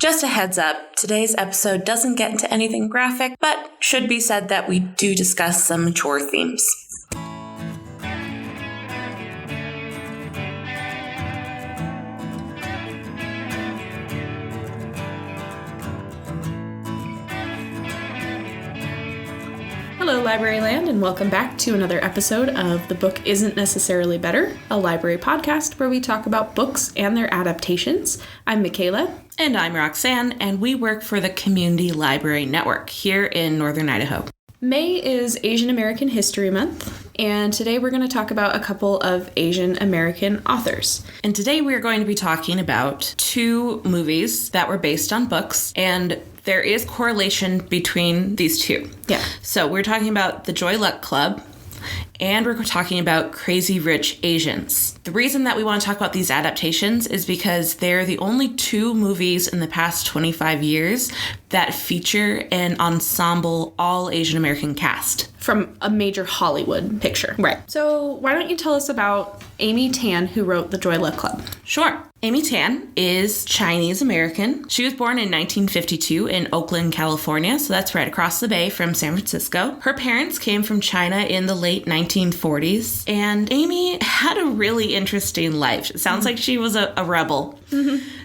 Just a heads up, today's episode doesn't get into anything graphic, but should be said that we do discuss some mature themes. Hello, Libraryland, and welcome back to another episode of The Book Isn't Necessarily Better, a library podcast where we talk about books and their adaptations. I'm Mikayla. And I'm Roxanne, and we work for the Community Library Network here in Northern Idaho. May is Asian American History Month, and today we're going to talk about a couple of Asian American authors. And today we're going to be talking about two movies that were based on books, and there is correlation between these two. Yeah. So we're talking about The Joy Luck Club, and we're talking about Crazy Rich Asians. The reason that we want to talk about these adaptations is because they're the only two movies in the past 25 years that feature an ensemble all Asian American cast. From a major Hollywood picture. Right. So why don't you tell us about Amy Tan, who wrote The Joy Luck Club? Sure. Amy Tan is Chinese American. She was born in 1952 in Oakland, California, so that's right across the bay from San Francisco. Her parents came from China in the late 1940s, and Amy had a really interesting life. It sounds like she was a rebel.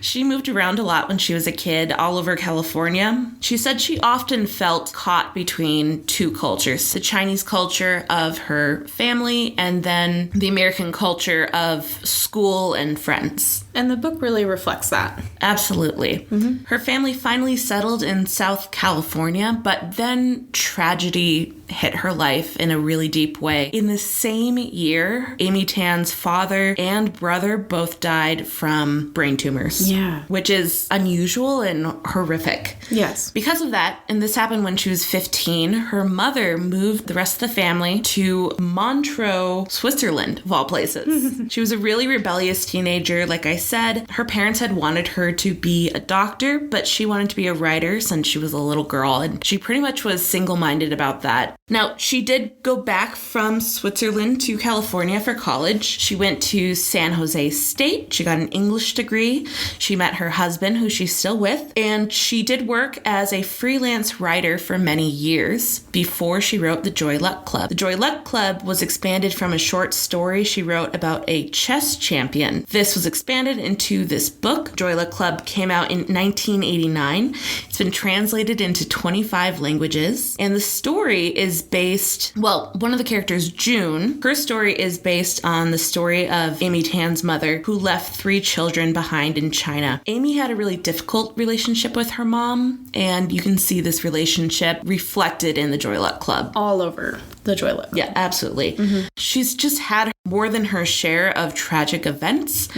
She moved around a lot when she was a kid, all over California. She said she often felt caught between two cultures, the Chinese culture of her family and then the American culture of school and friends. And the book really reflects that. Absolutely. Her family finally settled in South California, but then tragedy hit her life in a really deep way. In the same year, Amy Tan's father and brother both died from brain tumors. Yeah. Which is unusual and horrific. Yes. Because of that, and this happened when she was 15, her mother moved the rest of the family to Montreux, Switzerland, of all places. She was a really rebellious teenager, like I said. Her parents had wanted her to be a doctor, but she wanted to be a writer since she was a little girl, and she pretty much was single-minded about that. Now, she did go back from Switzerland to California for college. She went to San Jose State. She got an English degree. She met her husband, who she's still with, and she did work as a freelance writer for many years before she wrote The Joy Luck Club. The Joy Luck Club was expanded from a short story she wrote about a chess champion. This was expanded into this book. Joy Luck Club came out in 1989. It's been translated into 25 languages, and the story is based, well, one of the characters, June, her story is based on the story of Amy Tan's mother, who left 3 children behind in China. Amy had a really difficult relationship with her mom, and you can see this relationship reflected in the Joy Luck Club. All over the Joy Luck Club. Yeah, absolutely. She's just had more than her share of tragic events.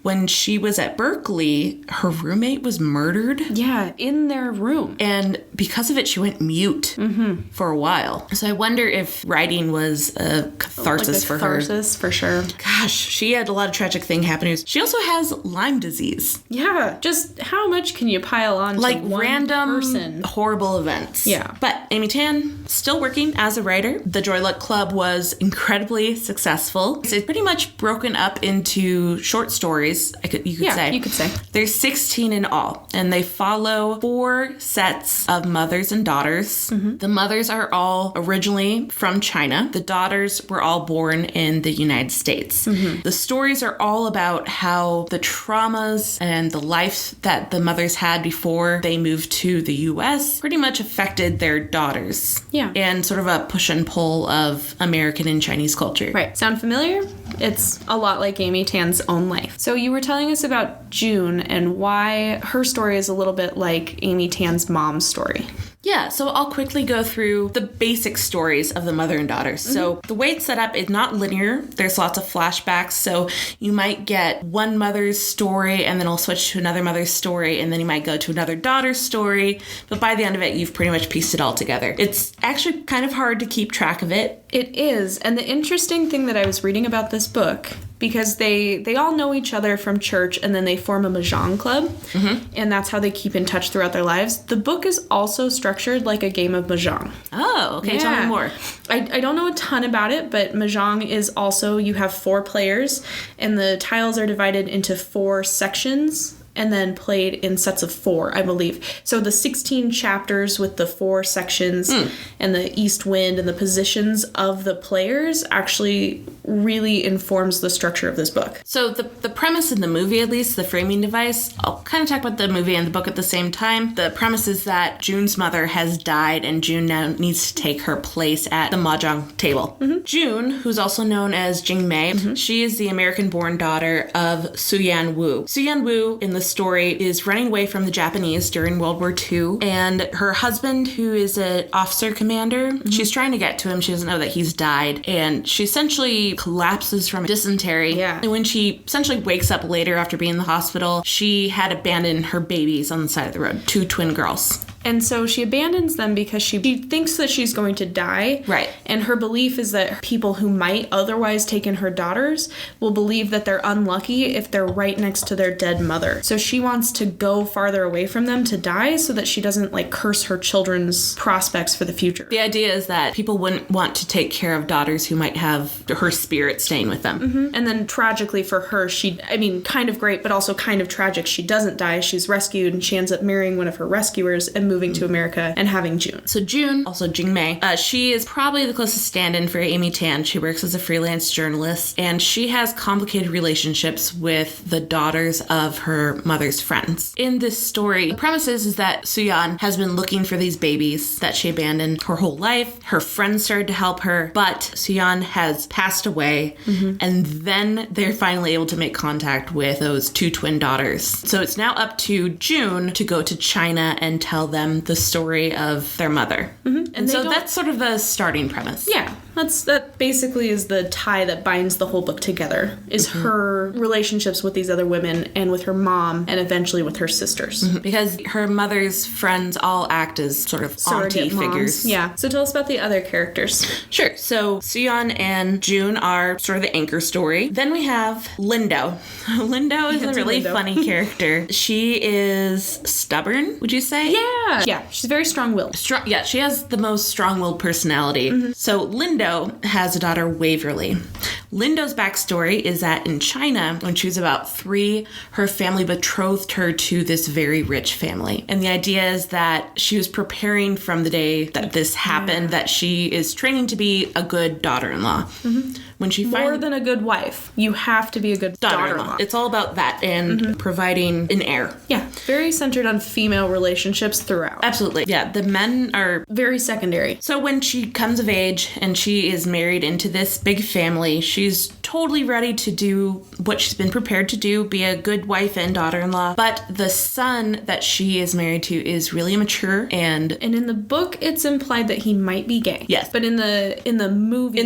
When she was at Berkeley, her roommate was murdered. Yeah, in their room. And because of it, she went mute for a while. So I wonder if writing was a catharsis for her. Catharsis, for sure. Gosh, she had a lot of tragic things happen. She also has Lyme disease. Yeah, just how much can you pile on to like one random person? Horrible events. Yeah. But Amy Tan, still working as a writer. The Joy Luck Club was incredibly successful. It's pretty much broken up into short stories, you could say. There's 16 in all, and they follow 4 sets of mothers and daughters. The mothers are all originally from China. The daughters were all born in the United States. The stories are all about how the traumas and the life that the mothers had before they moved to the U.S. pretty much affected their daughters. Yeah. And sort of a push and pull of American and Chinese culture. Right. Sound familiar? It's a lot like Amy Tan's own life. So you were telling us about June and why her story is a little bit like Amy Tan's mom's story. Yeah, so I'll quickly go through the basic stories of the mother and daughter. So the way it's set up is not linear. There's lots of flashbacks. So you might get one mother's story and then it'll switch to another mother's story and then you might go to another daughter's story. But by the end of it, you've pretty much pieced it all together. It's actually kind of hard to keep track of it. It is. And the interesting thing that I was reading about this book, because they all know each other from church and then they form a Mahjong club, and that's how they keep in touch throughout their lives. The book is also structured like a game of Mahjong. Oh, okay. Yeah. Tell me more. I don't know a ton about it, but Mahjong is also, you have 4 players, and the tiles are divided into 4 sections and then played in sets of 4, I believe. So the 16 chapters with the 4 sections and the east wind and the positions of the players actually really informs the structure of this book. So the premise in the movie, at least, the framing device, I'll kind of talk about the movie and the book at the same time. The premise is that June's mother has died and June now needs to take her place at the Mahjong table. June, who's also known as Jing Mei, she is the American-born daughter of Su-Yan Wu. Su-Yan Wu, in the story, is running away from the Japanese during World War II, and her husband, who is an officer commander, she's trying to get to him. She doesn't know that he's died, and she essentially collapses from dysentery. Yeah. And when she essentially wakes up later after being in the hospital, she had abandoned her babies on the side of the road, 2 twin girls. And so she abandons them because she thinks that she's going to die. Right. And her belief is that people who might otherwise take in her daughters will believe that they're unlucky if they're right next to their dead mother. So she wants to go farther away from them to die so that she doesn't curse her children's prospects for the future. The idea is that people wouldn't want to take care of daughters who might have her spirit staying with them. And then tragically for her, kind of great, but also kind of tragic, she doesn't die. She's rescued and she ends up marrying one of her rescuers and moving to America and having June. So June, also Jing Mei, she is probably the closest stand-in for Amy Tan. She works as a freelance journalist, and she has complicated relationships with the daughters of her mother's friends. In this story, the premise is that Su-Yan has been looking for these babies that she abandoned her whole life. Her friends started to help her, but Su-Yan has passed away, and then they're finally able to make contact with those 2 twin daughters. So it's now up to June to go to China and tell them the story of their mother. And so that's sort of the starting premise. Yeah, that basically is the tie that binds the whole book together, is her relationships with these other women and with her mom and eventually with her sisters. Because her mother's friends all act as sort of auntie figures. Yeah. So tell us about the other characters. Sure. So Su-Yan and June are sort of the anchor story. Then we have Lindo. Lindo is a really funny character. She is stubborn, would you say? Yeah, she's very strong-willed. Yeah, she has the most strong-willed personality. So Lindo has a daughter, Waverly. Lindo's backstory is that in China, when she was about 3, her family betrothed her to this very rich family. And the idea is that she was preparing from the day that this happened, that she is training to be a good daughter-in-law. When she More than a good wife, you have to be a good daughter-in-law. It's all about that and providing an heir. Yeah, very centered on female relationships throughout. Absolutely. Yeah, the men are very secondary. So when she comes of age and she is married into this big family, she's totally ready to do what she's been prepared to do, be a good wife and daughter-in-law. But the son that she is married to is really immature and in the book it's implied that he might be gay. Yes. But in the movie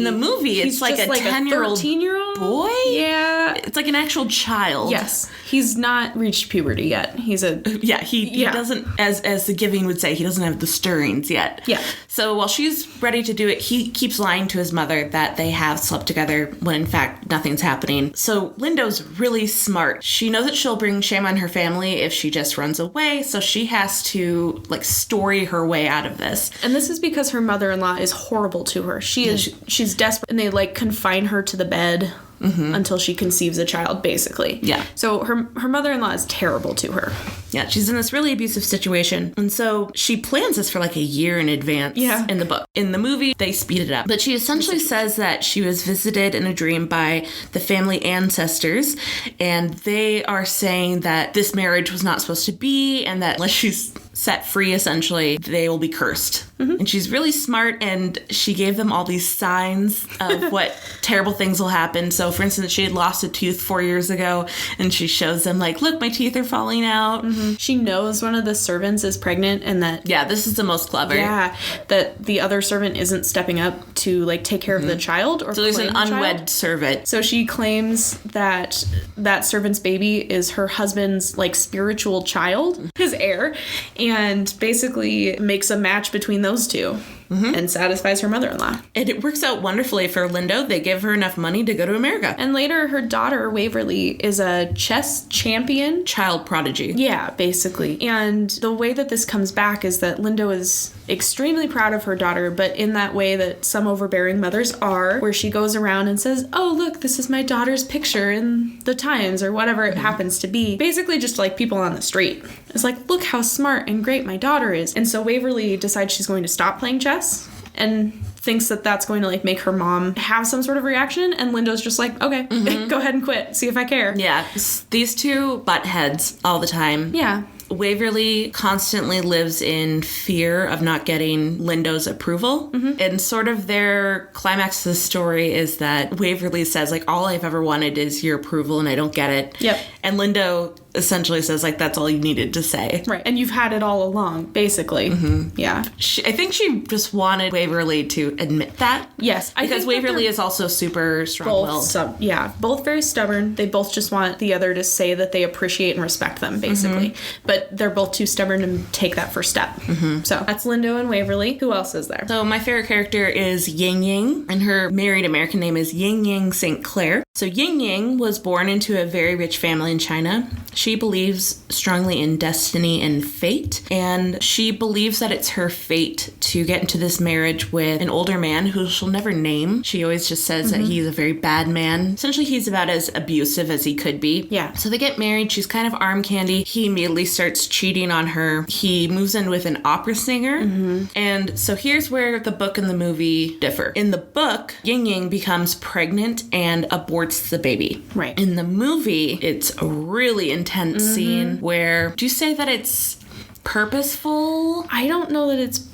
it's like a 10-year-old 13-year-old boy? Yeah. It's like an actual child. Yes. He's not reached puberty yet. He's a... Yeah, he doesn't, as the giving would say, he doesn't have the stirrings yet. Yeah. So while she's ready to do it, he keeps lying to his mother that they have slept together when in fact nothing's happening. So Lindo's really smart. She knows that she'll bring shame on her family if she just runs away, so she has to story her way out of this. And this is because her mother-in-law is horrible to her. She's desperate, and they confine her to the bed until she conceives a child, basically. Yeah. So her mother-in-law is terrible to her. Yeah, she's in this really abusive situation. And so she plans this for a year in advance in the book. In the movie, they speed it up. But she essentially says that she was visited in a dream by the family ancestors, and they are saying that this marriage was not supposed to be, and that unless she's set free, essentially, they will be cursed. And she's really smart, and she gave them all these signs of what terrible things will happen. So, for instance, she had lost a tooth 4 years ago, and she shows them, look, my teeth are falling out. She knows one of the servants is pregnant, and that... Yeah, this is the most clever. Yeah, that the other servant isn't stepping up to, take care of the child or so there's an unwed child. servant. So she claims that that servant's baby is her husband's, spiritual child, his heir, and basically makes a match between those two. and satisfies her mother-in-law. And it works out wonderfully for Lindo. They give her enough money to go to America. And later, her daughter, Waverly, is a chess champion. Child prodigy. Yeah, basically. And the way that this comes back is that Lindo is extremely proud of her daughter, but in that way that some overbearing mothers are, where she goes around and says, oh, look, this is my daughter's picture in the Times, or whatever it happens to be. Basically just like people on the street. It's like, look how smart and great my daughter is. And so Waverly decides she's going to stop playing chess and thinks that that's going to like make her mom have some sort of reaction, and Lindo's just like, okay, go ahead and quit, see if I care. Yeah, these two butt heads all the time. Yeah. Waverly constantly lives in fear of not getting Lindo's approval. And sort of their climax of the story is that Waverly says, like, all I've ever wanted is your approval and I don't get it. Yep. And Lindo essentially says, like, that's all you needed to say. Right. And you've had it all along, basically. Yeah. I think she just wanted Waverly to admit that. Yes. Because Waverly is also super strong-willed. Both very stubborn. They both just want the other to say that they appreciate and respect them, basically. But they're both too stubborn to take that first step. So that's Lindo and Waverly. Who else is there? So my favorite character is Ying, and her married American name is Ying St. Clair. So Ying was born into a very rich family in China. She believes strongly in destiny and fate, and she believes that it's her fate to get into this marriage with an older man who she'll never name. She always just says that he's a very bad man. Essentially, he's about as abusive as he could be. Yeah. So they get married. She's kind of arm candy. He immediately starts cheating on her. He moves in with an opera singer. And so here's where the book and the movie differ. In the book, Ying becomes pregnant and aborts the baby. Right. In the movie, it's a really intense scene where, do you say that it's purposeful? I don't know that it's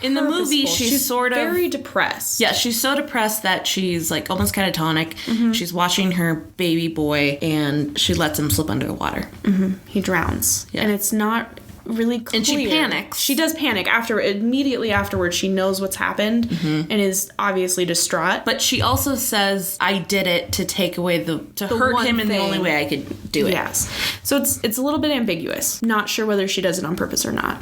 in the movie, she's sort of very depressed. Yeah, she's so depressed that she's like almost catatonic. She's watching her baby boy and she lets him slip under the water. He drowns. Yeah. And it's not really clear. And she panics. She does panic immediately afterwards. She knows what's happened and is obviously distraught. But she also says, I did it to take away to hurt him in the only way I could do it. Yes. So it's a little bit ambiguous. Not sure whether she does it on purpose or not.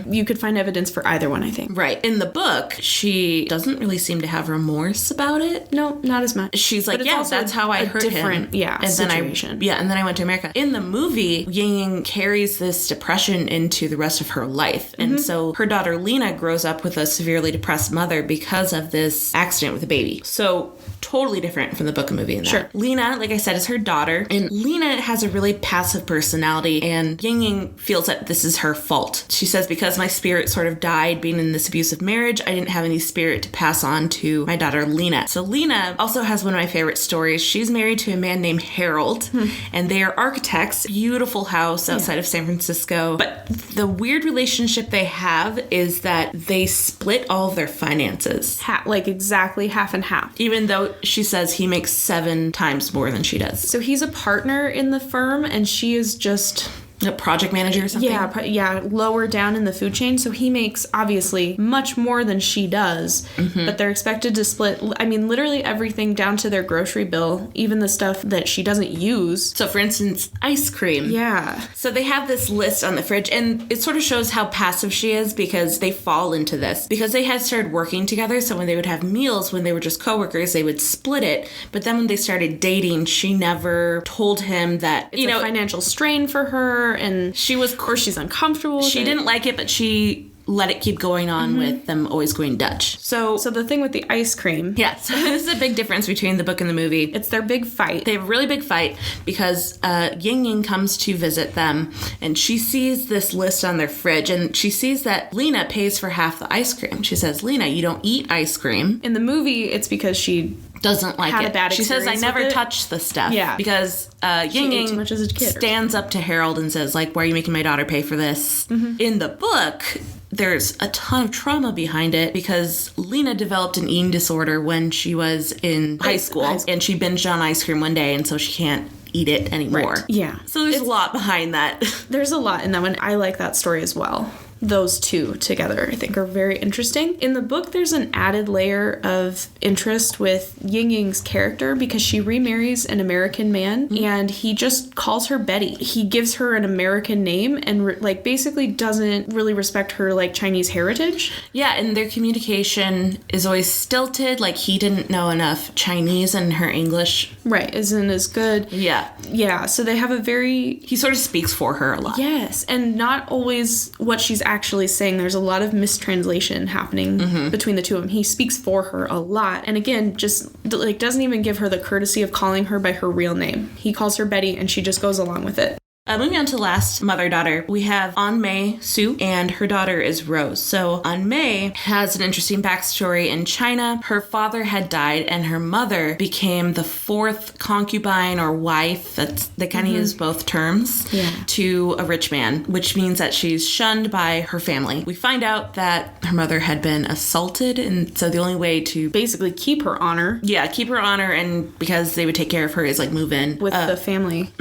You could find evidence for either one, I think. Right. In the book, she doesn't really seem to have remorse about it. No, not as much. She's like, yeah, that's how I hurt him. Yeah, and situation. And then I went to America. In the movie, Ying carries this depression into the rest of her life. And so her daughter Lena grows up with a severely depressed mother because of this accident with a baby. So totally different from the book and movie in that. Sure. Lena, like I said, is her daughter, and Lena has a really passive personality, and Ying feels that this is her fault. She says, because my spirit sort of died being in this abusive marriage, I didn't have any spirit to pass on to my daughter Lena. So Lena also has one of my favorite stories. She's married to a man named Harold, and they are architects. Beautiful house outside of San Francisco. But the weird relationship they have is that they split all of their finances. Like exactly half and half. Even though she says he makes 7 times more than she does. So he's a partner in the firm and she is just a project manager or something? Yeah, lower down in the food chain. So he makes, obviously, much more than she does. But they're expected to split, I mean, literally everything down to their grocery bill, even the stuff that she doesn't use. So, for instance, ice cream. Yeah. So they have this list on the fridge, and it sort of shows how passive she is because they fall into this. Because they had started working together, so when they would have meals, when they were just coworkers, they would split it. But then when they started dating, she never told him that, It's a financial strain for her. And she's uncomfortable with She didn't like it, but she let it keep going on with them always going Dutch. So the thing with the ice cream. Yeah, so this is a big difference between the book and the movie. It's their big fight. They have a really big fight because Ying comes to visit them, and she sees this list on their fridge, and she sees that Lena pays for half the ice cream. She says, Lena, you don't eat ice cream. In the movie, it's because she doesn't like had it. A bad she says, I never touch the stuff. Yeah. Because Ying too much as a kid, stands up to Harold and says, like, why are you making my daughter pay for this? In the book, there's a ton of trauma behind it because Lena developed an eating disorder when she was in high school, and she binged on ice cream one day, and so she can't eat it anymore. Right. Yeah. So there's a lot behind that. There's a lot in that one. I like that story as well. those two together, I think, are very interesting. In the book, there's an added layer of interest with Ying's character because she remarries an American man and he just calls her Betty. He gives her an American name and like basically doesn't really respect her like Chinese heritage. Yeah, and their communication is always stilted. Like he didn't know enough Chinese and her English. Right, isn't as good. Yeah. Yeah, so they have a very... He sort of speaks for her a lot. Yes, and not always what she's actually saying. There's a lot of mistranslation happening between the two of them. He speaks for her a lot. And again, just like doesn't even give her the courtesy of calling her by her real name. He calls her Betty and she just goes along with it. Moving on to last mother-daughter, we have Anmei Su, and her daughter is Rose. So Anmei has an interesting backstory in China. Her father had died, and her mother became the fourth concubine or wife, they kind of use both terms, to a rich man, which means that she's shunned by her family. We find out that her mother had been assaulted, and so the only way to basically keep her honor. Yeah, keep her honor, and because they would take care of her, is like move in. With the family.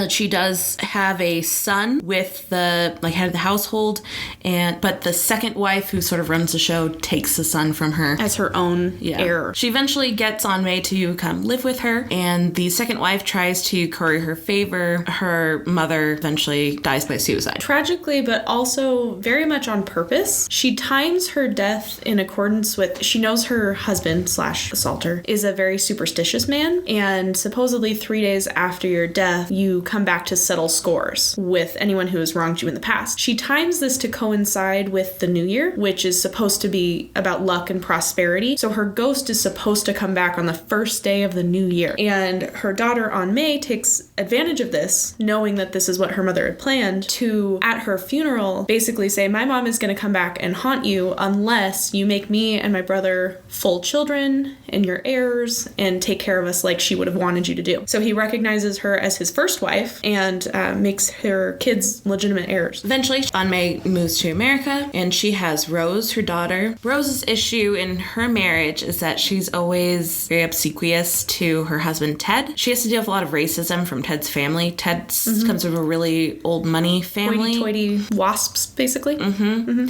She does have a son with the head of the household, but the second wife, who sort of runs the show, takes the son from her as her own heir. She eventually gets Anmei to come live with her, and the second wife tries to curry her favor. Her mother eventually dies by suicide. Tragically, but also very much on purpose. She times her death in accordance with, she knows her husband / assaulter is a very superstitious man, and supposedly 3 days after your death, you come back to settle scores with anyone who has wronged you in the past. She times this to coincide with the new year, which is supposed to be about luck and prosperity. So her ghost is supposed to come back on the first day of the new year. And her daughter Anmei takes advantage of this, knowing that this is what her mother had planned, to, at her funeral, basically say, my mom is going to come back and haunt you unless you make me and my brother full children and your heirs and take care of us like she would have wanted you to do. So he recognizes her as his first wife and makes her kids legitimate heirs. Eventually, Anmei moves to America, and she has Rose, her daughter. Rose's issue in her marriage is that she's always very obsequious to her husband, Ted. She has to deal with a lot of racism from Ted's family. Ted comes from a really old money family. Hoity-toity wasps, basically.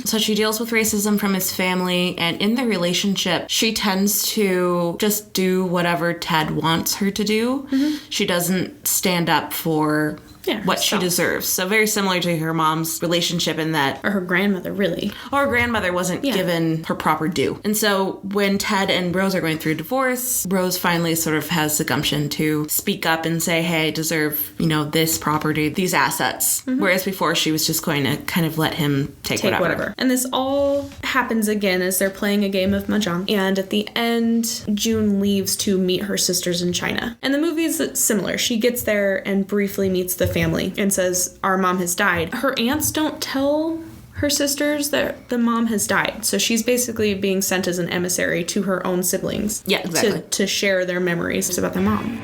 So she deals with racism from his family, and in their relationship, she tends to just do whatever Ted wants her to do. She doesn't stand up for what she deserves. So very similar to her mom's relationship in that... Or her grandmother, really. Or her grandmother wasn't given her proper due. And so when Ted and Rose are going through a divorce, Rose finally sort of has the gumption to speak up and say, hey, I deserve, this property, these assets. Whereas before she was just going to kind of let him take whatever. And this all happens again as they're playing a game of Mahjong. And at the end, June leaves to meet her sisters in China. And the movie is similar. She gets there and briefly meets the family and says, our mom has died. Her aunts don't tell her sisters that the mom has died. So she's basically being sent as an emissary to her own siblings. Yeah, exactly. To share their memories about their mom.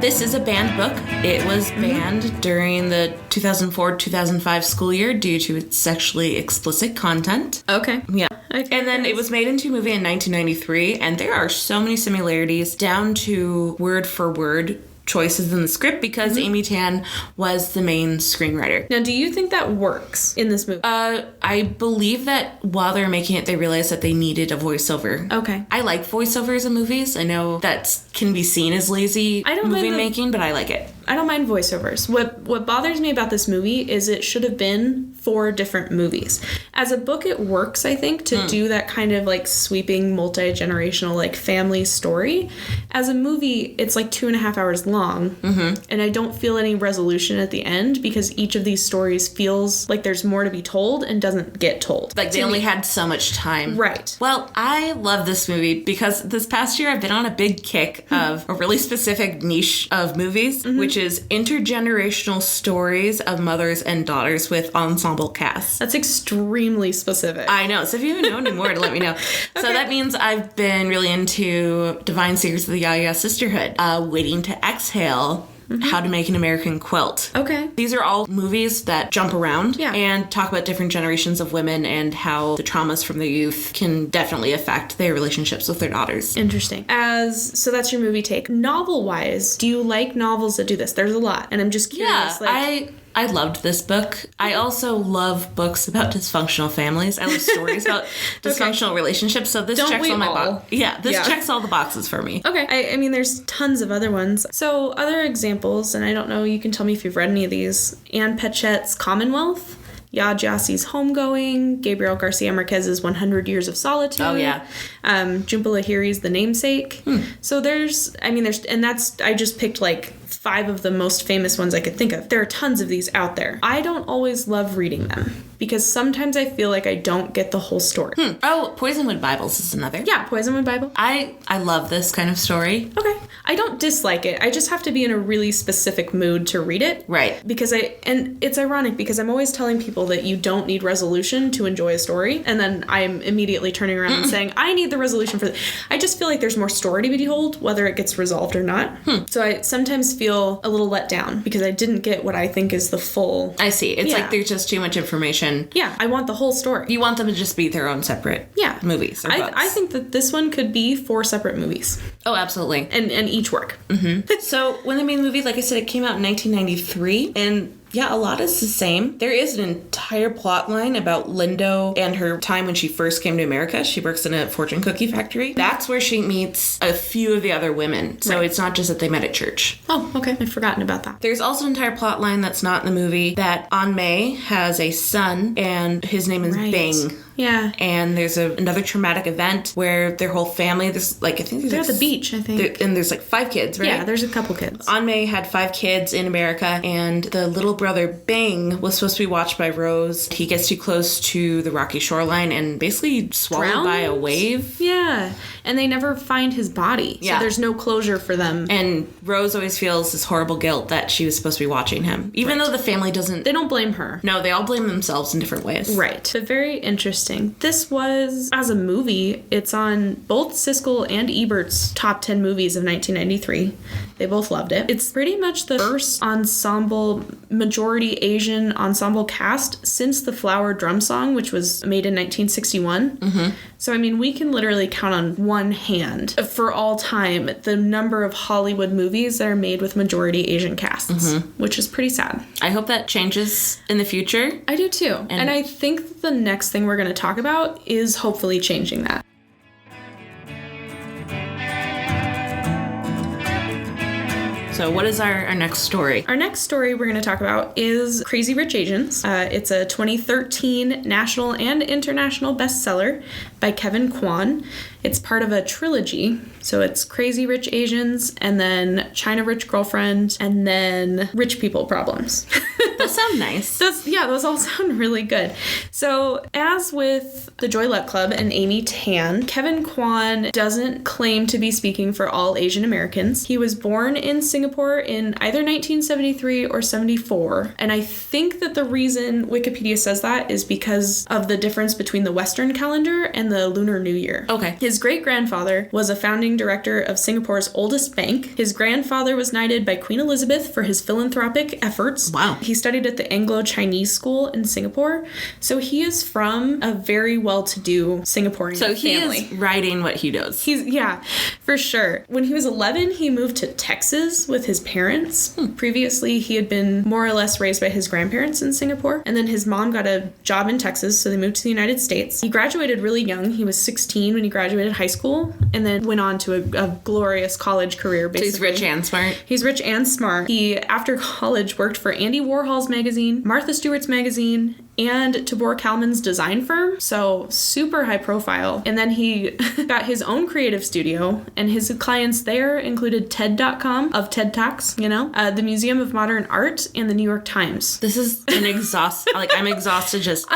This is a banned book. It was banned during the 2004-2005 school year due to its sexually explicit content. Okay. Yeah. And then it was made into a movie in 1993, and there are so many similarities down to word for word choices in the script because Amy Tan was the main screenwriter. Now, do you think that works in this movie? I believe that while they were making it, they realized that they needed a voiceover. Okay. I like voiceovers in movies. I know that can be seen as lazy movie making, but I like it. I don't mind voiceovers. What bothers me about this movie is it should have been 4 different movies. As a book, it works, I think, to do that kind of like sweeping multi-generational like family story. As a movie, it's like 2.5 hours long. And I don't feel any resolution at the end because each of these stories feels like there's more to be told and doesn't get told. Like they only had so much time. Right. Well, I love this movie because this past year I've been on a big kick of a really specific niche of movies, which is intergenerational stories of mothers and daughters with ensemble casts. That's extremely specific. I know. So if you know any more, let me know. So that means I've been really into Divine Secrets of the Yaya Sisterhood, Waiting to Exhale, How to Make an American Quilt. Okay. These are all movies that jump around and talk about different generations of women and how the traumas from their youth can definitely affect their relationships with their daughters. Interesting. So that's your movie take. Novel-wise, do you like novels that do this? There's a lot, and I'm just curious. Yeah, I loved this book. I also love books about dysfunctional families. I love stories about dysfunctional relationships. So this checks all my boxes. Yeah, this checks all the boxes for me. Okay. I mean, there's tons of other ones. So other examples, and I don't know, you can tell me if you've read any of these. Anne Patchett's Commonwealth. Yad Jassi's Homegoing, Gabriel Garcia Marquez's 100 Years of Solitude. Oh, yeah. Jhumpa Lahiri's The Namesake. So I just picked like 5 of the most famous ones I could think of. There are tons of these out there. I don't always love reading them because sometimes I feel like I don't get the whole story. Oh, Poisonwood Bibles is another. Yeah, Poisonwood Bible. I love this kind of story. Okay. I don't dislike it. I just have to be in a really specific mood to read it. Right. And it's ironic because I'm always telling people that you don't need resolution to enjoy a story, and then I'm immediately turning around and saying, I need the resolution for this. I just feel like there's more story to be told, whether it gets resolved or not. So I sometimes feel a little let down because I didn't get what I think is the full... I see. It's like there's just too much information. Yeah, I want the whole story. You want them to just be their own separate movies or books. I think that this one could be 4 separate movies. Oh, absolutely. And each work. So when the main movie, like I said, it came out in 1993, and yeah, a lot is the same. There is an entire plot line about Lindo and her time when she first came to America. She works in a fortune cookie factory. That's where she meets a few of the other women. So it's not just that they met at church. Oh, okay. I've forgotten about that. There's also an entire plot line that's not in the movie that Aunt May has a son, and his name is Bing. Yeah. And there's another traumatic event where their whole family, they're at the beach, I think. And there's like 5 kids, right? Yeah, there's a couple kids. Aunt May had 5 kids in America, and the little brother Bing was supposed to be watched by Rose. He gets too close to the rocky shoreline and basically swallowed by a wave. Yeah. And they never find his body. So there's no closure for them. And Rose always feels this horrible guilt that she was supposed to be watching him. Even though the family doesn't... They don't blame her. No, they all blame themselves in different ways. Right. But very interesting. This was, as a movie, it's on both Siskel and Ebert's top 10 movies of 1993. They both loved it. It's pretty much the first majority Asian ensemble cast since The Flower Drum Song, which was made in 1961. So, I mean, we can literally count on one hand for all time the number of Hollywood movies that are made with majority Asian casts, which is pretty sad. I hope that changes in the future. I do too. And I think the next thing we're going to talk about is hopefully changing that. So what is our next story? Our next story we're going to talk about is Crazy Rich Asians. It's a 2013 national and international bestseller by Kevin Kwan. It's part of a trilogy. So it's Crazy Rich Asians, and then China Rich Girlfriend, and then Rich People Problems. Those sound nice. Those all sound really good. So as with the Joy Luck Club and Amy Tan, Kevin Kwan doesn't claim to be speaking for all Asian Americans. He was born in Singapore in either 1973 or 74. And I think that the reason Wikipedia says that is because of the difference between the Western calendar and the Lunar New Year. Okay. His great-grandfather was a founding director of Singapore's oldest bank. His grandfather was knighted by Queen Elizabeth for his philanthropic efforts. Wow. He studied at the Anglo-Chinese school in Singapore. So he is from a very well-to-do Singaporean family. So he is writing what he does. Yeah, for sure. When he was 11, he moved to Texas with his parents. Previously, he had been more or less raised by his grandparents in Singapore. And then his mom got a job in Texas, so they moved to the United States. He graduated really young. He was 16 when he graduated high school, and then went on to a glorious college career, basically. So he's rich and smart? He's rich and smart. He, after college, worked for Andy Warhol's magazine, Martha Stewart's magazine, and Tabor Kalman's design firm. So super high profile. And then he got his own creative studio, and his clients there included TED.com of TED Talks, the Museum of Modern Art, and the New York Times. This is an I'm exhausted just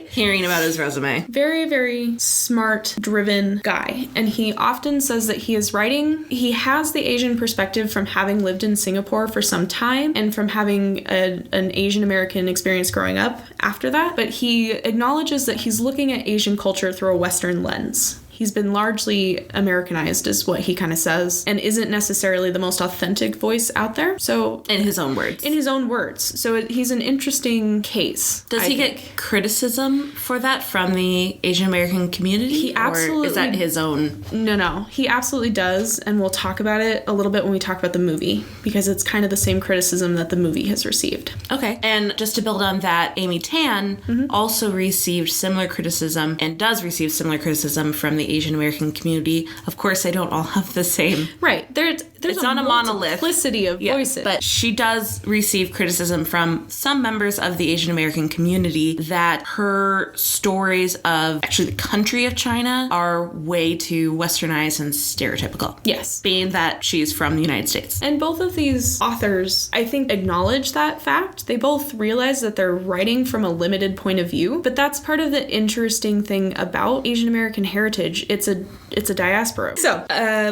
hearing about his resume. Very, very smart, driven guy. And he often says that he has the Asian perspective from having lived in Singapore for some time and from having an Asian American experience growing up after that. But he acknowledges that he's looking at Asian culture through a Western lens. He's been largely Americanized, is what he kind of says, and isn't necessarily the most authentic voice out there. So in his own words. In his own words. So he's an interesting case. Does he get criticism for that from the Asian American community? He absolutely... Or is that his own? No. He absolutely does, and we'll talk about it a little bit when we talk about the movie, because it's kind of the same criticism that the movie has received. Okay. And just to build on that, Amy Tan also received similar criticism and does receive similar criticism from the Asian American community. Of course, they don't all have the same. Right. There's not a monolith. Multiplicity of voices. But she does receive criticism from some members of the Asian American community that her stories of actually the country of China are way too westernized and stereotypical. Yes. Being that she's from the United States. And both of these authors, I think, acknowledge that fact. They both realize that they're writing from a limited point of view, but that's part of the interesting thing about Asian American heritage. It's a diaspora. So,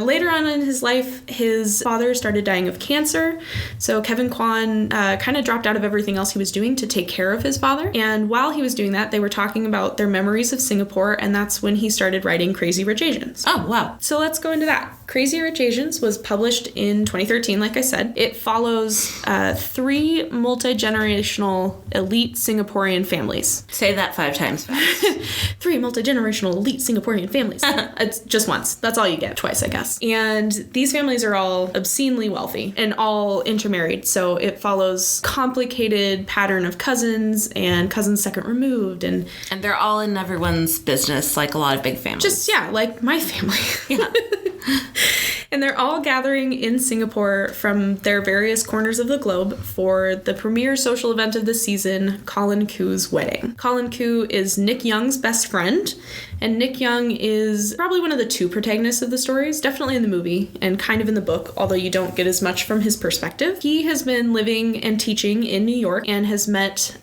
later on in his life, his father started dying of cancer. So Kevin Kwan kind of dropped out of everything else he was doing to take care of his father. And while he was doing that, they were talking about their memories of Singapore, and that's when he started writing Crazy Rich Asians. Oh, wow. So let's go into that. Crazy Rich Asians was published in 2013, like I said. It follows 3 multi-generational elite Singaporean families. Say that 5 times fast. 3 multi-generational elite Singaporean families. It's just once. That's all you get. Twice, I guess. And these families are all obscenely wealthy and all intermarried. So it follows complicated pattern of cousins and cousins second removed. And they're all in everyone's business, like a lot of big families. Just, yeah, like my family. Yeah. And they're all gathering in Singapore from their various corners of the globe for the premier social event of the season, Colin Khoo's wedding. Colin Khoo is Nick Young's best friend, and Nick Young is probably one of the 2 protagonists of the stories, definitely in the movie and kind of in the book, although you don't get as much from his perspective. He has been living and teaching in New York and has met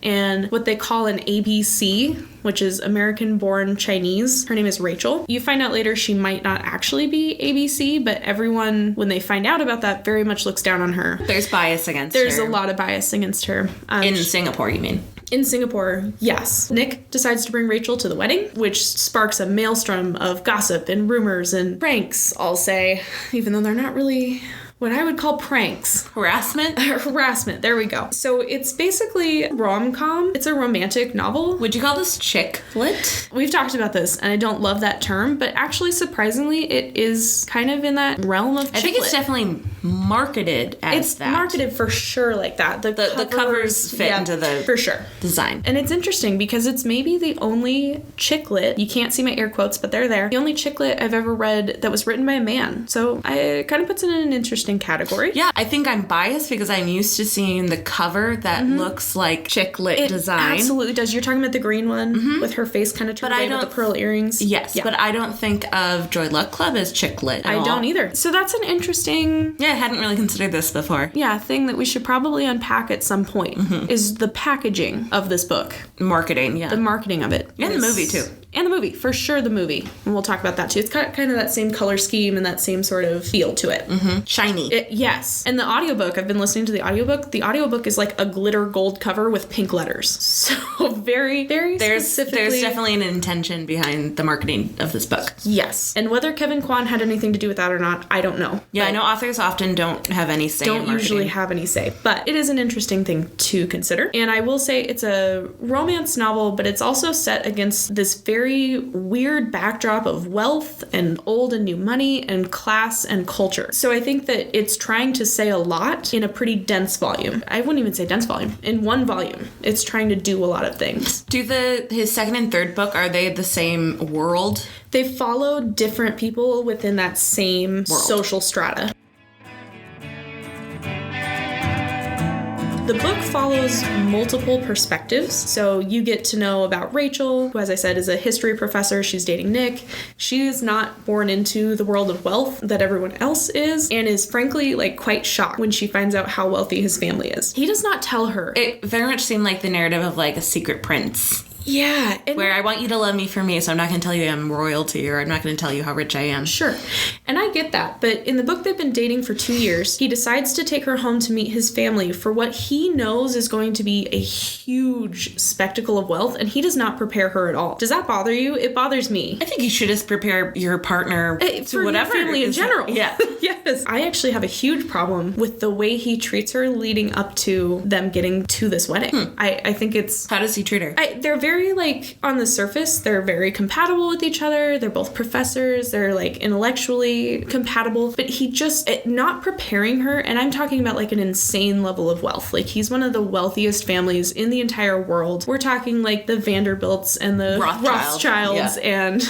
what they call an ABC, which is American-born Chinese. Her name is Rachel. You find out later she might not actually be ABC, but everyone, when they find out about that, very much looks down on her. There's bias against her. There's a lot of bias against her. In Singapore, you mean? In Singapore, yes. Nick decides to bring Rachel to the wedding, which sparks a maelstrom of gossip and rumors and pranks, I'll say, even though they're not really what I would call pranks. Harassment? Harassment, there we go. So it's basically rom-com. It's a romantic novel. Would you call this chick lit? We've talked about this, and I don't love that term, but actually, surprisingly, it is kind of in that realm of chick lit. I think it's definitely marketed as that. It's marketed for sure like that. The covers fit into the for sure design. And it's interesting because it's maybe the only chick lit, you can't see my air quotes, but they're there, the only chick lit I've ever read that was written by a man. So it kind of puts it in an interesting category. Yeah, I think I'm biased because I'm used to seeing the cover that looks like chick lit design. It absolutely does. You're talking about the green one with her face kind of turned away with the pearl earrings. Yes, yeah. But I don't think of Joy Luck Club as chick lit at all. I don't either. So that's an interesting... Yeah, I hadn't really considered this before. Yeah, thing that we should probably unpack at some point is the packaging of this book. Marketing, yeah. The marketing of it. And the movie, too. And the movie, for sure the movie. And we'll talk about that, too. It's got kind of that same color scheme and that same sort of feel to it. Shiny. Yes. And the audiobook, I've been listening to the audiobook. The audiobook is like a glitter gold cover with pink letters. So very, very specifically... There's definitely an intention behind the marketing of this book. Yes. And whether Kevin Kwan had anything to do with that or not, I don't know. Yeah, I know authors often don't have any say in marketing. Don't usually have any say. But it is an interesting thing to consider. And I will say it's a romance novel, but it's also set against this very weird backdrop of wealth and old and new money and class and culture. So I think that it's trying to say a lot in a pretty dense volume. I wouldn't even say dense volume. In one volume, it's trying to do a lot of things. Do his second and third book, are they the same world? They follow different people within that same world. Social strata. The book follows multiple perspectives. So you get to know about Rachel, who, as I said, is a history professor. She's dating Nick. She is not born into the world of wealth that everyone else is, and is frankly quite shocked when she finds out how wealthy his family is. He does not tell her. It very much seemed like the narrative of a secret prince. Yeah. Where I want you to love me for me, so I'm not going to tell you I'm royalty, or I'm not going to tell you how rich I am. Sure. And I get that. But in the book, they've been dating for 2 years. He decides to take her home to meet his family for what he knows is going to be a huge spectacle of wealth, and he does not prepare her at all. Does that bother you? It bothers me. I think you should just prepare your partner for whatever. Your family in general. Yeah. Yes. I actually have a huge problem with the way he treats her leading up to them getting to this wedding. I think it's... How does he treat her? They're very, like, on the surface, they're very compatible with each other. They're both professors. They're, like, intellectually compatible. But he just... not preparing her, and I'm talking about, like, an insane level of wealth. Like, he's one of the wealthiest families in the entire world. We're talking, like, the Vanderbilts and the Rothschilds and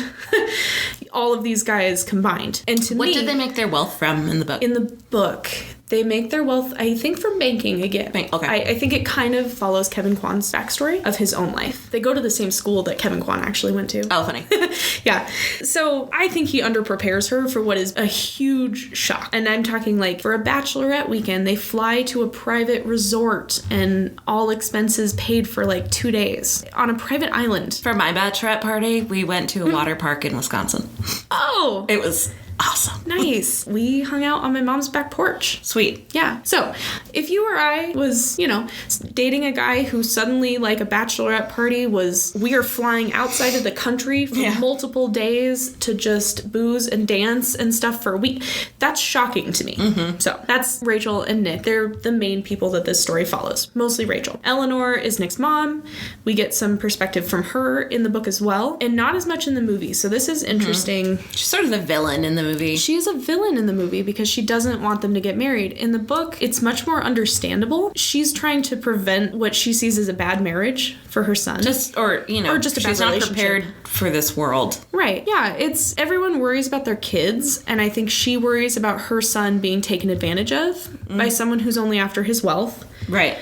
all of these guys combined. And to me... What did they make their wealth from in the book? In the book, they make their wealth, I think, from banking again. Okay. I think it kind of follows Kevin Kwan's backstory of his own life. They go to the same school that Kevin Kwan actually went to. Oh, funny. Yeah. So I think he underprepares her for what is a huge shock. And I'm talking, like, for a bachelorette weekend, they fly to a private resort and all expenses paid for, like, 2 days on a private island. For my bachelorette party, we went to a water park in Wisconsin. Oh! It was awesome. Nice. We hung out on my mom's back porch. Sweet. Yeah. So, if you or I was, dating a guy who suddenly, like, a bachelorette party was, we are flying outside of the country for multiple days to just booze and dance and stuff for a week, that's shocking to me. Mm-hmm. So, that's Rachel and Nick. They're the main people that this story follows. Mostly Rachel. Eleanor is Nick's mom. We get some perspective from her in the book as well, and not as much in the movie. So, this is interesting. Mm-hmm. She's sort of the villain in the movie. She is a villain in the movie because she doesn't want them to get married. In the book, it's much more understandable. She's trying to prevent what she sees as a bad marriage for her son. Or just a bad relationship. She's not prepared for this world. Right. Yeah. It's everyone worries about their kids, and I think she worries about her son being taken advantage of by someone who's only after his wealth. Right.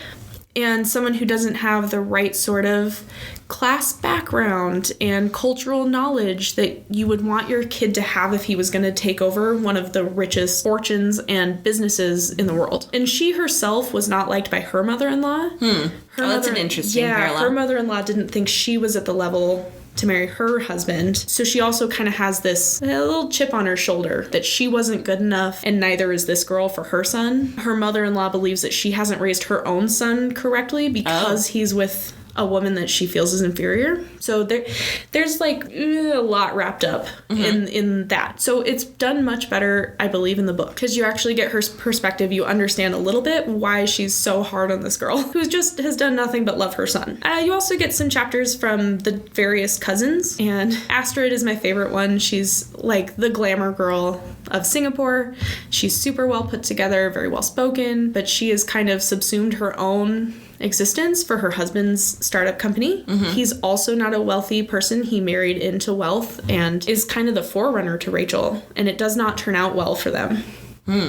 And someone who doesn't have the right sort of class background and cultural knowledge that you would want your kid to have if he was going to take over one of the richest fortunes and businesses in the world. And she herself was not liked by her mother-in-law. That's an interesting parallel. Her mother-in-law didn't think she was at the level to marry her husband. So she also kind of has this little chip on her shoulder that she wasn't good enough, and neither is this girl for her son. Her mother-in-law believes that she hasn't raised her own son correctly because he's with a woman that she feels is inferior. So there's like a lot wrapped up in that. So it's done much better, I believe, in the book, because you actually get her perspective. You understand a little bit why she's so hard on this girl who just has done nothing but love her son. You also get some chapters from the various cousins, and Astrid is my favorite one. She's like the glamour girl of Singapore. She's super well put together, very well spoken, but she has kind of subsumed her own existence for her husband's startup company. He's also not a wealthy person. He married into wealth and is kind of the forerunner to Rachel, and it does not turn out well for them.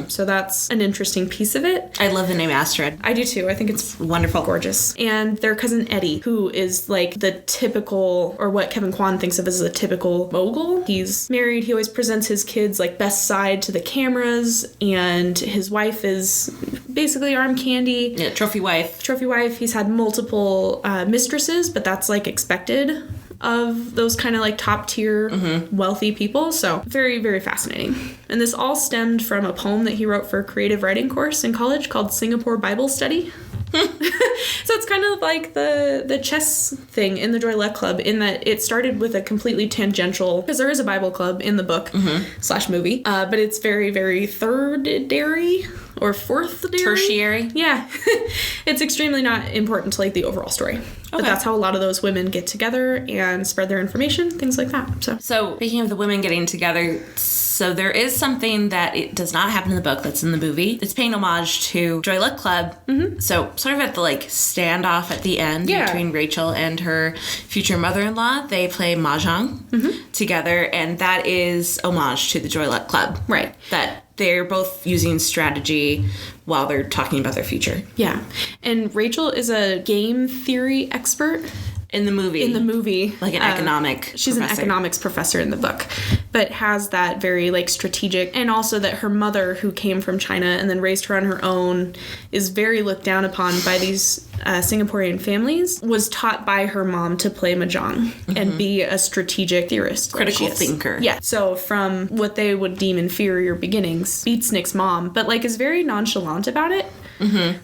So that's an interesting piece of it. I love the name Astrid. I do too. I think it's wonderful. Gorgeous. And their cousin Eddie, who is like the typical, or what Kevin Kwan thinks of as a typical mogul. He's married. He always presents his kids like best side to the cameras, and his wife is basically arm candy. Yeah, trophy wife. Trophy wife. He's had multiple mistresses, but that's like expected of those kind of like top tier wealthy people. So very, very fascinating. And this all stemmed from a poem that he wrote for a creative writing course in college called Singapore Bible Study. So it's kind of like the chess thing in the Joy Luck Club, in that it started with a completely tangential, because there is a Bible club in the book / movie, but it's very, very thirdary or tertiary. Yeah. It's extremely not important to like the overall story. But that's how a lot of those women get together and spread their information, things like that. So speaking of the women getting together, so there is something that it does not happen in the book that's in the movie. It's paying homage to Joy Luck Club. So sort of at the like standoff at the end between Rachel and her future mother-in-law, they play Mahjong together, and that is homage to the Joy Luck Club. Right. That they're both using strategy while they're talking about their future. Yeah. And Rachel is a game theory expert. In the movie. Like an economic She's professor. an economics professor in the book. but has that very like strategic, and also that her mother, who came from China and then raised her on her own, is very looked down upon by these Singaporean families, was taught by her mom to play Mahjong and be a strategic theorist. Critical thinker. Yeah. So from what they would deem inferior beginnings, beats Nick's mom, but like is very nonchalant about it.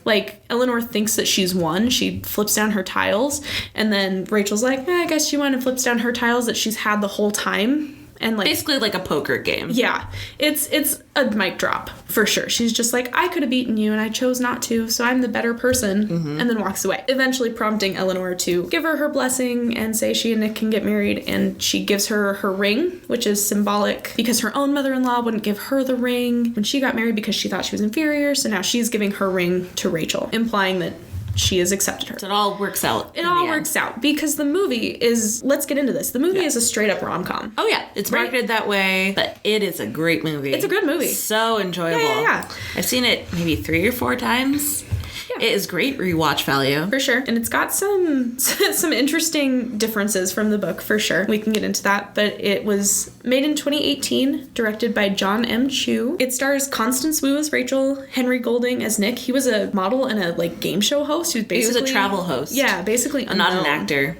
Like, Eleanor thinks that she's won. She flips down her tiles, and then Rachel's like, I guess she won, and flips down her tiles that she's had the whole time. And like, basically like a poker game. Yeah. It's a mic drop, for sure. She's just like, I could have beaten you, and I chose not to, so I'm the better person, and then walks away. Eventually prompting Eleanor to give her blessing and say she and Nick can get married, and she gives her ring, which is symbolic because her own mother-in-law wouldn't give her the ring when she got married because she thought she was inferior, so now she's giving her ring to Rachel, implying that she has accepted her. So it all works out. It all works out because the movie is, let's get into this. The movie is a straight up rom-com. Oh yeah, it's marketed that way, but it is a great movie. It's a good movie. So enjoyable. Yeah. I've seen it maybe 3 or 4 times. It is great rewatch value. For sure. And it's got some interesting differences from the book, for sure. We can get into that. But it was made in 2018, directed by John M. Chu. It stars Constance Wu as Rachel, Henry Golding as Nick. He was a model and a like game show host. He was a travel host. Yeah, basically not an actor.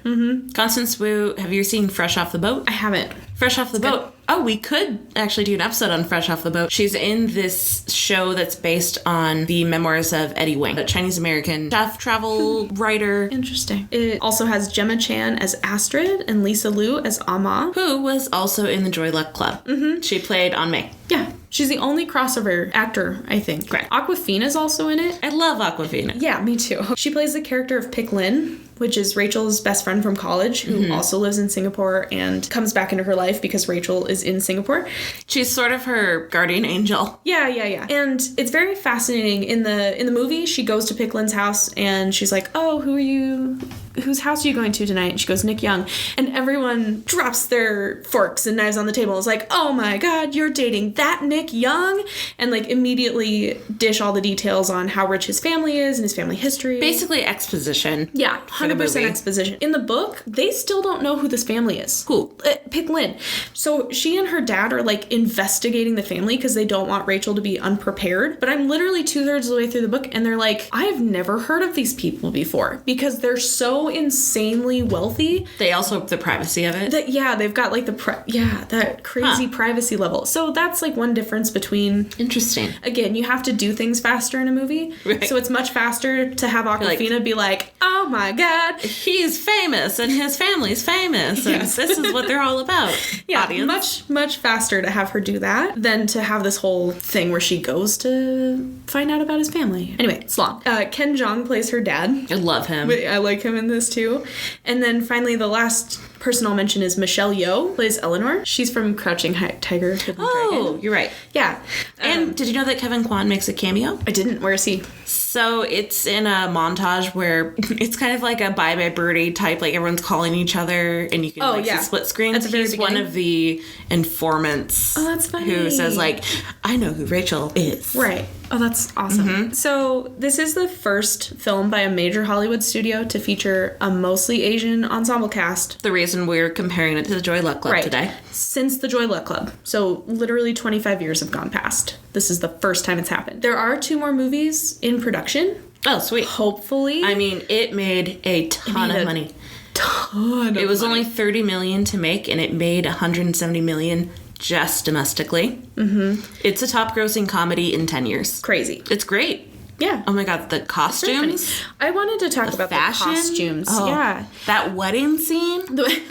Constance Wu, have you seen Fresh Off the Boat? I haven't. Fresh Off the Boat. Oh, we could actually do an episode on Fresh Off the Boat. She's in this show that's based on the memoirs of Eddie Wang, a Chinese-American chef, travel writer. Interesting. It also has Gemma Chan as Astrid and Lisa Liu as Ama, who was also in the Joy Luck Club. She played Aunt May. Yeah. She's the only crossover actor, I think. Correct. Awkwafina's also in it. I love Awkwafina. Yeah, me too. She plays the character of Pick Lin, which is Rachel's best friend from college, who also lives in Singapore and comes back into her life because Rachel is in Singapore. She's sort of her guardian angel. Yeah. And it's very fascinating. In the movie, she goes to Pick Lin's house and she's like, oh, whose house are you going to tonight? And she goes, Nick Young. And everyone drops their forks and knives on the table. It's like, oh my God, you're dating that Nick Young? And like immediately dish all the details on how rich his family is and his family history. Basically exposition. Yeah, 100% exposition. In the book, they still don't know who this family is. Who? Pick Lin. So she and her dad are like investigating the family because they don't want Rachel to be unprepared. But I'm literally 2/3 of the way through the book and they're like, I've never heard of these people before because they're so insanely wealthy. They also have the privacy of it. They've got like that crazy privacy level. So that's like one difference between... Interesting. Again, you have to do things faster in a movie. Right. So it's much faster to have Awkwafina be like, oh my God, he's famous and his family's famous and this is what they're all about. Yeah, audience. much faster to have her do that than to have this whole thing where she goes to find out about his family. Anyway, it's long. Ken Jeong plays her dad. I love him. I like him in this too. And then finally the last person I'll mention is Michelle Yeoh, plays Eleanor. She's from Crouching Tiger, Hidden Dragon. You're right. Yeah. And did you know that Kevin Kwan makes a cameo? I didn't. Where is he? So it's in a montage where it's kind of like a Bye Bye Birdie type, like everyone's calling each other and you can see split screens. He's one of the informants. Oh, that's funny. Who says like, I know who Rachel is. Right. Oh, that's awesome. So this is the first film by a major Hollywood studio to feature a mostly Asian ensemble cast. The reason we're comparing it to the Joy Luck Club today. Since the Joy Luck Club. So literally 25 years have gone past. This is the first time it's happened. There are 2 more movies in production. Oh, sweet. Hopefully. I mean, it made a ton of money. It was only $30 million to make, and it made $170 million just domestically. It's a top-grossing comedy in 10 years. Crazy. It's great. Yeah. Oh my God, the costumes. I wanted to talk about fashion? The costumes. Oh, yeah. That wedding scene.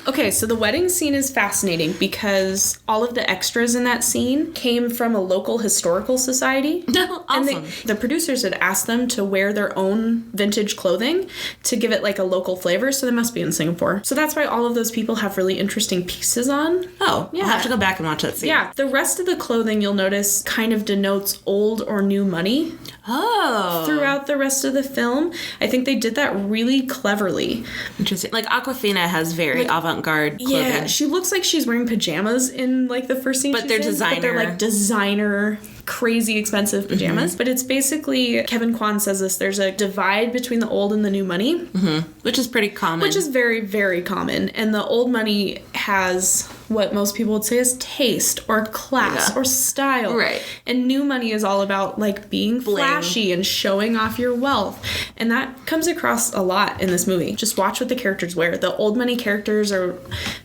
Okay, so the wedding scene is fascinating because all of the extras in that scene came from a local historical society. No, awesome. And the producers had asked them to wear their own vintage clothing to give it like a local flavor, so they must be in Singapore. So that's why all of those people have really interesting pieces on. Oh, yeah. I'll have to go back and watch that scene. Yeah. The rest of the clothing, you'll notice, kind of denotes old or new money. Oh. Throughout the rest of the film. I think they did that really cleverly. Interesting. Like Awkwafina has very avant-garde clothing. Yeah, she looks like she's wearing pajamas in like the first scene. But they're designer. But they're like designer, crazy expensive pajamas. But it's basically, Kevin Kwan says this, there's a divide between the old and the new money. Which is pretty common. Which is very, very common. And the old money has what most people would say is taste or class or style. Right. And New Money is all about, like, being flashy and showing off your wealth. And that comes across a lot in this movie. Just watch what the characters wear. The Old Money characters are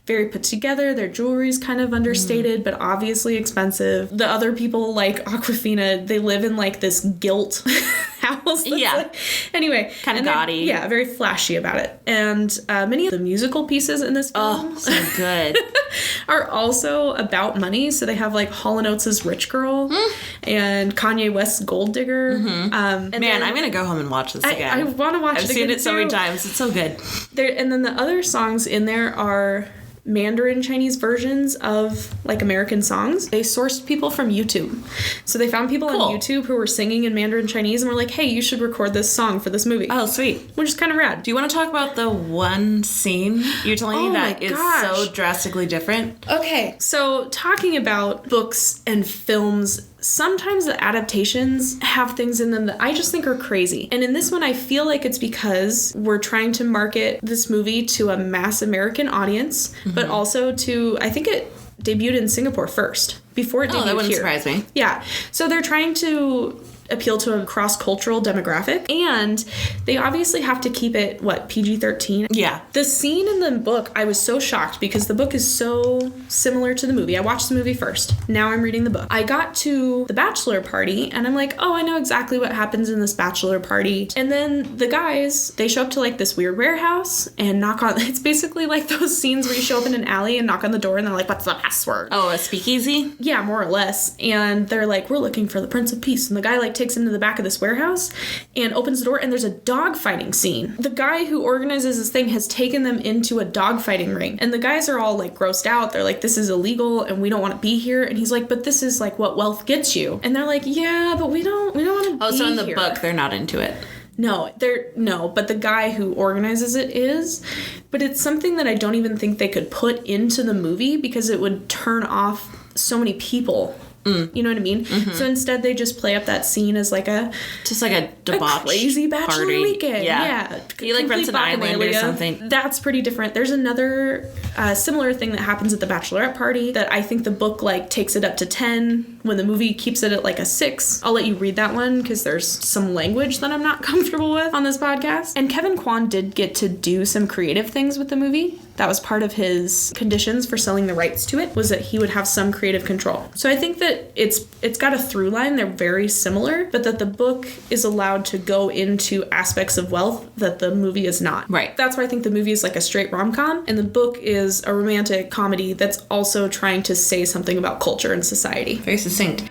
very put together. Their jewelry's kind of understated, but obviously expensive. The other people, like Awkwafina, they live in, like, this gilt house. Anyway. Kind of gaudy. Yeah, very flashy about it. And many of the musical pieces in this film... Oh, so good. are also about money. So they have, like, Hall & Oates' Rich Girl and Kanye West's Gold Digger. I'm going to go home and watch this again. I want to watch it again. I've seen it so many times. It's so good. And then the other songs in there are Mandarin Chinese versions of, like, American songs. They sourced people from YouTube. So they found people on YouTube who were singing in Mandarin Chinese and were like, hey, you should record this song for this movie. Oh, sweet. Which is kind of rad. Do you want to talk about the one scene you're telling me that is so drastically different? Okay, so talking about books and films, sometimes the adaptations have things in them that I just think are crazy. And in this one, I feel like it's because we're trying to market this movie to a mass American audience, but also to, I think it debuted in Singapore first, before it debuted here. Oh, that wouldn't surprise me. Yeah. So they're trying to appeal to a cross-cultural demographic, and they obviously have to keep it, PG-13? Yeah. The scene in the book, I was so shocked because the book is so similar to the movie. I watched the movie first. Now I'm reading the book. I got to the bachelor party, and I'm like, oh, I know exactly what happens in this bachelor party. And then the guys, they show up to, like, this weird warehouse and knock on... It's basically like those scenes where you show up in an alley and knock on the door, and they're like, what's the password? Oh, a speakeasy? Yeah, more or less. And they're like, we're looking for the Prince of Peace. And the guy, like, takes him to the back of this warehouse and opens the door, and there's a dog fighting scene. The guy who organizes this thing has taken them into a dog fighting ring, and the guys are all, like, grossed out. They're like, this is illegal and we don't want to be here. And he's like, but this is, like, what wealth gets you. And they're like, yeah, but we don't want to be here. Oh, so in the book they're not into it. No, but the guy who organizes it is. But it's something that I don't even think they could put into the movie because it would turn off so many people. You know what I mean? So instead they just play up that scene as like a debauched crazy bachelor party. Weekend. Yeah. He like rents an island or something. That's pretty different. There's another similar thing that happens at the bachelorette party that I think the book like takes it up to 10 when the movie keeps it at like a 6. I'll let you read that one because there's some language that I'm not comfortable with on this podcast. And Kevin Kwan did get to do some creative things with the movie. That was part of his conditions for selling the rights to it, was that he would have some creative control. So I think that it's got a through line. They're very similar, but that the book is allowed to go into aspects of wealth that the movie is not. Right. That's why I think the movie is like a straight rom-com, and the book is a romantic comedy that's also trying to say something about culture and society. Very succinct.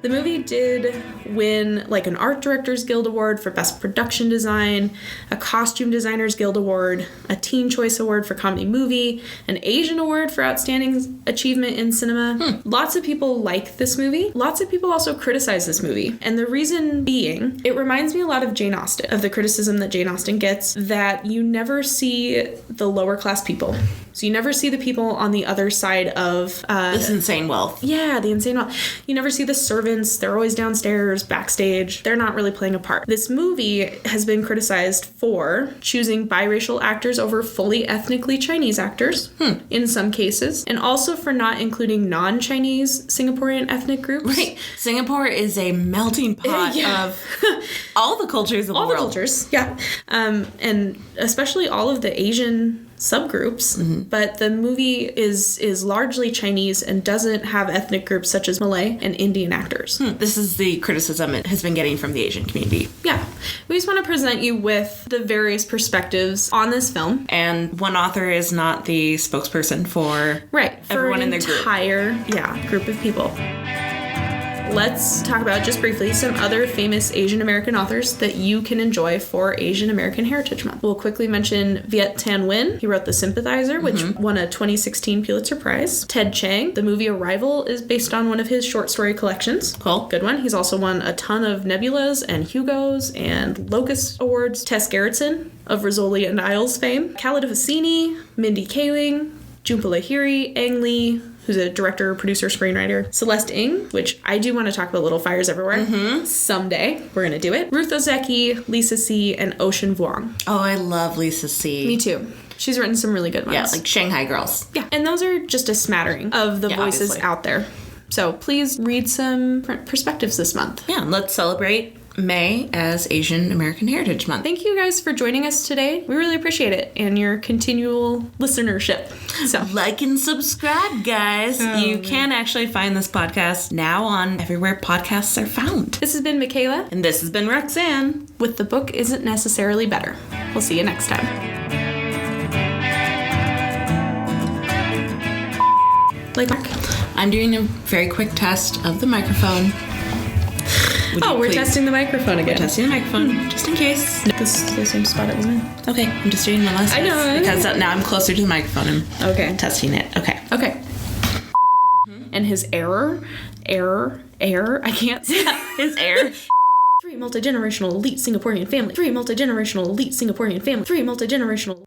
The movie did win like an Art Directors Guild Award for Best Production Design, a Costume Designers Guild Award, a Teen Choice Award for Comedy Movie, an Asian Award for Outstanding Achievement in Cinema. Lots of people like this movie. Lots of people also criticize this movie. And the reason being, it reminds me a lot of Jane Austen, of the criticism that Jane Austen gets, that you never see the lower class people. So you never see the people on the other side of... this insane wealth. Yeah, the insane wealth. You never see the servants. They're always downstairs, backstage. They're not really playing a part. This movie has been criticized for choosing biracial actors over fully ethnically Chinese actors, in some cases, and also for not including non-Chinese Singaporean ethnic groups. Right. Singapore is a melting pot of all the cultures of the world. All the cultures, yeah. And especially all of the Asian subgroups, but the movie is largely Chinese and doesn't have ethnic groups such as Malay and Indian actors. This is the criticism it has been getting from the Asian community. Yeah. We just want to present you with the various perspectives on this film. And one author is not the spokesperson for everyone in their group. Entire group of people. Let's talk about, just briefly, some other famous Asian American authors that you can enjoy for Asian American Heritage Month. We'll quickly mention Viet Thanh Nguyen. He wrote The Sympathizer, which won a 2016 Pulitzer Prize. Ted Chiang. The movie Arrival is based on one of his short story collections. Cool. Good one. He's also won a ton of Nebulas and Hugos and Locust Awards. Tess Gerritsen of Rizzoli and Isles fame. Khaled Hosseini, Mindy Kaling, Jhumpa Lahiri, Ang Lee, who's a director, producer, screenwriter. Celeste Ng, which I do want to talk about Little Fires Everywhere. Someday. We're going to do it. Ruth Ozeki, Lisa C., and Ocean Vuong. Oh, I love Lisa C. Me too. She's written some really good ones. Yeah, like Shanghai Girls. Yeah, and those are just a smattering of the voices obviously. out there. So please read some perspectives this month. Yeah, and let's celebrate May as Asian American Heritage Month. Thank you guys for joining us today. We really appreciate it and your continual listenership. So like and subscribe, guys. You can actually find this podcast now on everywhere podcasts are found. This has been Mikayla. And this has been Roxanne. With The Book Isn't Necessarily Better. We'll see you next time. Like Mark. I'm doing a very quick test of the microphone. We're testing the microphone again. We're testing the microphone, just in case. This is the same spot it was in. Okay, I'm just doing my last I know. test because now I'm closer to the microphone. Okay. Testing it. Okay. Okay. And his error, I can't say that. His error. 3 multi-generational elite Singaporean family. 3 multi-generational elite Singaporean family. 3 multi-generational...